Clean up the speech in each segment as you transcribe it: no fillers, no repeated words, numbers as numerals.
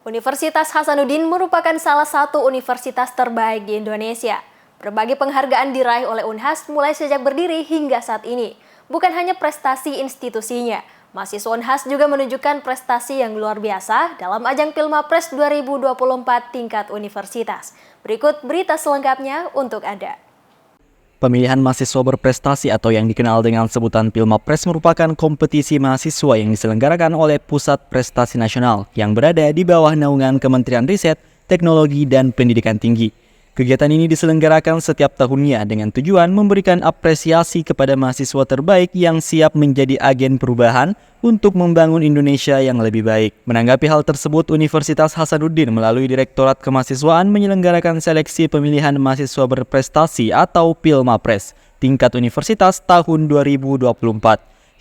Universitas Hasanuddin merupakan salah satu universitas terbaik di Indonesia. Berbagai penghargaan diraih oleh Unhas mulai sejak berdiri hingga saat ini. Bukan hanya prestasi institusinya, mahasiswa Unhas juga menunjukkan prestasi yang luar biasa dalam ajang Pilmapres 2024 tingkat universitas. Berikut berita selengkapnya untuk Anda. Pemilihan mahasiswa berprestasi atau yang dikenal dengan sebutan Pilmapres merupakan kompetisi mahasiswa yang diselenggarakan oleh Pusat Prestasi Nasional yang berada di bawah naungan Kementerian Riset, Teknologi, dan Pendidikan Tinggi. Kegiatan ini diselenggarakan setiap tahunnya dengan tujuan memberikan apresiasi kepada mahasiswa terbaik yang siap menjadi agen perubahan untuk membangun Indonesia yang lebih baik. Menanggapi hal tersebut, Universitas Hasanuddin melalui Direktorat Kemahasiswaan menyelenggarakan seleksi pemilihan mahasiswa berprestasi atau Pilmapres tingkat universitas tahun 2024.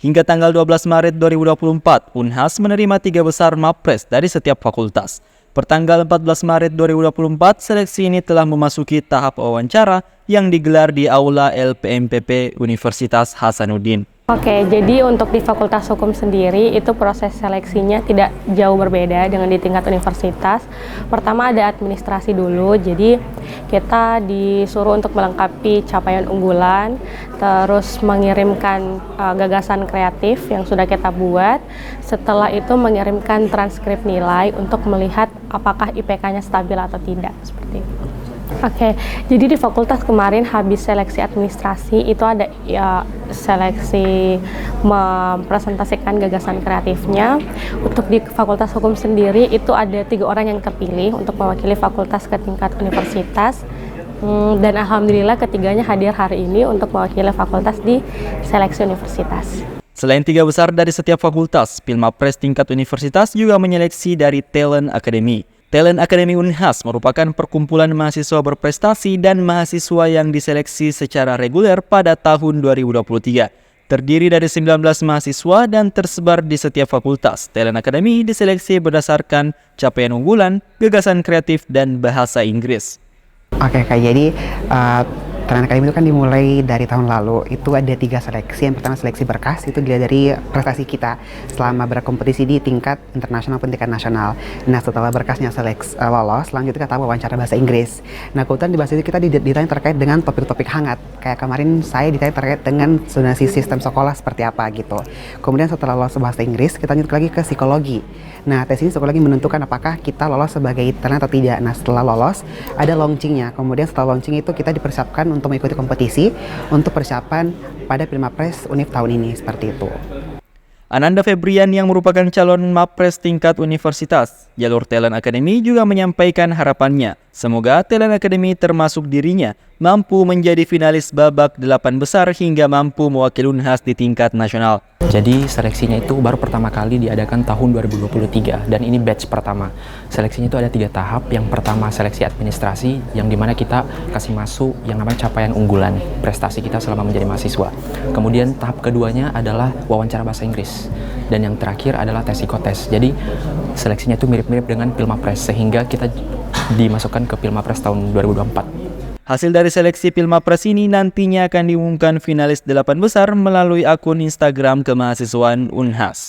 Hingga tanggal 12 Maret 2024, Unhas menerima 3 besar Mapres dari setiap fakultas. Pertanggal 14 Maret 2024, seleksi ini telah memasuki tahap wawancara yang digelar di Aula LPMPP Universitas Hasanuddin. Oke, jadi untuk di Fakultas Hukum sendiri itu proses seleksinya tidak jauh berbeda dengan di tingkat universitas. Pertama ada administrasi dulu, jadi kita disuruh untuk melengkapi capaian unggulan, terus mengirimkan gagasan kreatif yang sudah kita buat. Setelah itu mengirimkan transkrip nilai untuk melihat apakah IPK-nya stabil atau tidak, seperti itu. Oke, jadi di fakultas kemarin habis seleksi administrasi itu ada seleksi mempresentasikan gagasan kreatifnya. Untuk di fakultas hukum sendiri itu ada 3 orang yang terpilih untuk mewakili fakultas ke tingkat universitas. Dan alhamdulillah ketiganya hadir hari ini untuk mewakili fakultas di seleksi universitas. Selain 3 besar dari setiap fakultas, Pilmapres tingkat universitas juga menyeleksi dari Talent Academy. Talent Academy Unhas merupakan perkumpulan mahasiswa berprestasi dan mahasiswa yang diseleksi secara reguler pada tahun 2023. Terdiri dari 19 mahasiswa dan tersebar di setiap fakultas. Talent Academy diseleksi berdasarkan capaian unggulan, gagasan kreatif, dan bahasa Inggris. Oke, jadi Talent Academy itu kan dimulai dari tahun lalu. Itu ada 3 seleksi. Yang pertama seleksi berkas, itu dilihat dari prestasi kita selama berkompetisi di tingkat internasional maupun tingkat nasional. Nah, setelah berkasnya lolos, selanjutnya kita wawancara bahasa Inggris. Nah, kebetulan di bahasa itu kita ditanya terkait dengan topik-topik hangat. Kayak kemarin saya ditanya terkait dengan zonasi sistem sekolah seperti apa gitu. Kemudian setelah lolos bahasa Inggris, kita lanjut lagi ke psikologi. Nah, tes ini psikologi menentukan apakah kita lolos sebagai talent atau tidak. Nah, setelah lolos, ada launchingnya. Kemudian setelah launching itu kita dipersiapkan untuk mengikuti kompetisi untuk persiapan pada Pilmapres Univ tahun ini, seperti itu. Ananda Febrian yang merupakan calon Mapres tingkat universitas, jalur Talent Academy juga menyampaikan harapannya. Semoga Talent Academy termasuk dirinya mampu menjadi finalis babak 8 besar hingga mampu mewakili Unhas di tingkat nasional. Jadi seleksinya itu baru pertama kali diadakan tahun 2023 dan ini batch pertama. Seleksinya itu ada 3 tahap. Yang pertama seleksi administrasi yang dimana kita kasih masuk yang namanya capaian unggulan prestasi kita selama menjadi mahasiswa. Kemudian tahap keduanya adalah wawancara bahasa Inggris dan yang terakhir adalah tes psikotes. Jadi seleksinya itu mirip-mirip dengan Pilmapres sehingga kita dimasukkan ke Pilmapres tahun 2024. Hasil dari seleksi Pilmapres ini nantinya akan diumumkan finalis 8 besar melalui akun Instagram Kemahasiswaan Unhas.